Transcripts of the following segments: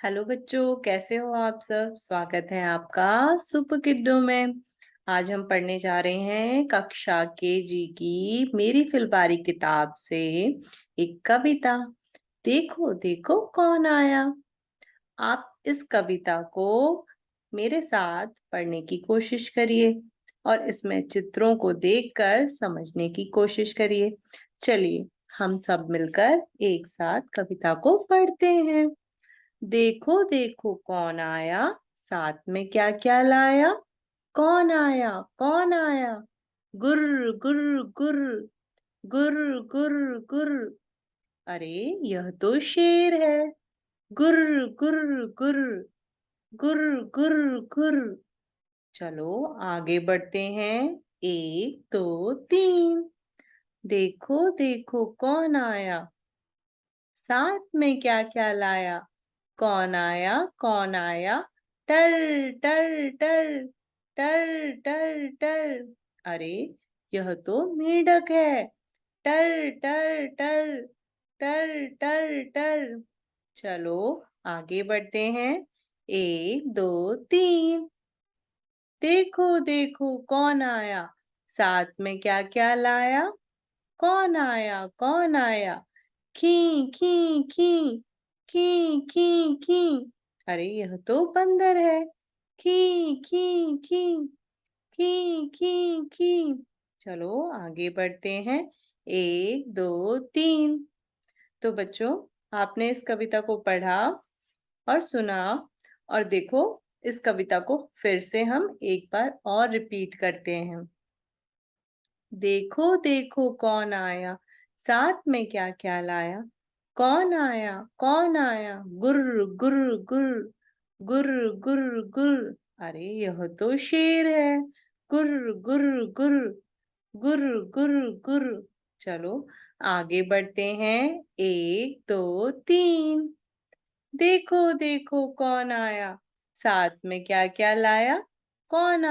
Hello बच्चों, कैसे हो आप सब। स्वागत है आपका सुपर किड्डो में। आज हम पढ़ने जा रहे हैं कक्षा केजी की मेरी फिलबारी किताब से एक कविता। देखो देखो कौन आया। आप इस कविता को मेरे साथ पढ़ने की कोशिश करिए और इसमें चित्रों को देखकर समझने की कोशिश करिए। चलिए हम सब मिलकर एक साथ कविता को पढ़ते हैं। देखो देखो कौन आया, साथ में क्या क्या लाया। कौन आया कौन आया, गुर्र गुर्र गुर्र, गुर्र गुर्र गुर्र। अरे यह तो शेर है। गुर्र गुर्र गुर्र, गुर्र गुर्र गुर्र। चलो आगे बढ़ते हैं। एक दो तीन। देखो देखो कौन आया, साथ में क्या क्या लाया। कौन आया कौन आया, टर टर टर, टर टर टर। अरे यह तो मेंढक है। टर टर टर, टर टर टर। चलो आगे बढ़ते हैं। एक दो तीन। देखो देखो कौन आया, साथ में क्या क्या लाया। कौन आया कौन आया, खी खी खी, खी खी खी। अरे यह तो बंदर है। खी खी खी, खी खी खी। चलो आगे बढ़ते हैं। एक दो तीन। तो बच्चों, आपने इस कविता को पढ़ा और सुना। और देखो, इस कविता को फिर से हम एक बार और रिपीट करते हैं। देखो देखो कौन आया, साथ में क्या क्या लाया। कौन आया, गुर्र गुर्र गुर्र, गुर्र गुर्र गुर्र। अरे यह तो शेर है। गुर्र गुर्र गुर्र, गुर्र गुर्र गुर्र। चलो आगे बढ़ते हैं। एक दो तीन। देखो देखो कौन आया, साथ में क्या क्या लाया। कौन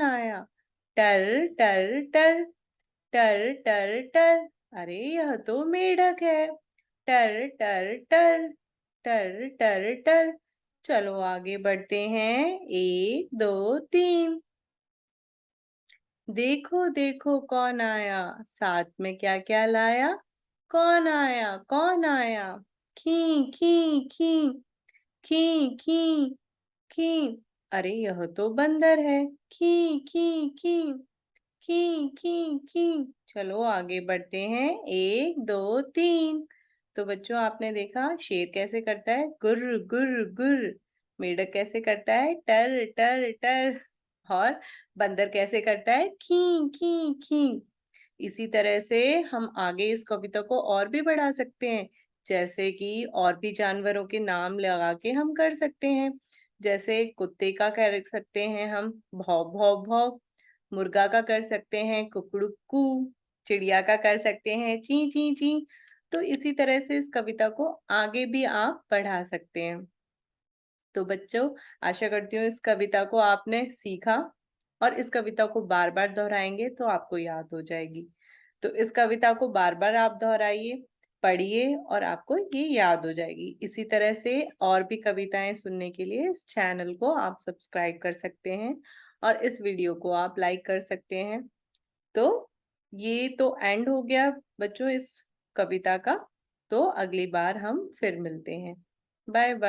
आया, टर टर टर, टर टर टर। अरे यह तो मेढक है। टर टर टर, टर टर टर। चलो आगे बढ़ते हैं। एक दो तीन। देखो देखो कौन आया, साथ में क्या क्या लाया। कौन आया, खी खी खी, खी खी खी। अरे यह तो बंदर है। खी खी खी, खी खी खी। चलो आगे बढ़ते हैं। एक दो तीन। तो बच्चों, आपने देखा शेर कैसे करता है, गुर्र गुर्र गुर्र। मेढक कैसे करता है, टर टर टर। और बंदर कैसे करता है, खी खी खी। इसी तरह से हम आगे इस कविता को और भी बढ़ा सकते हैं। जैसे कि और भी जानवरों के नाम लगा के हम कर सकते हैं। जैसे कुत्ते का कर सकते हैं हम, भौ भौ भौ। मुर्गा का कर सकते हैं, कुकड़ुक्कू। चिड़िया का कर सकते हैं, ची ची ची। तो इसी तरह से इस कविता को आगे भी आप बढ़ा सकते हैं। तो बच्चों, आशा करती हूँ इस कविता को आपने सीखा और इस कविता को बार-बार दोहराएंगे तो आपको याद हो जाएगी। तो इस कविता को बार-बार आप दोहराइए, पढ़िए और आपको ये याद हो जाएगी। इसी तरह से और भी कविताएं सुनने के लिए इस चैनल को आप सब्सक्राइब कर सकते हैं और इस वीडियो को आप लाइक कर सकते हैं। तो ये तो एंड हो गया बच्चों इस कविता का। तो अगली बार हम फिर मिलते हैं। Bye bye.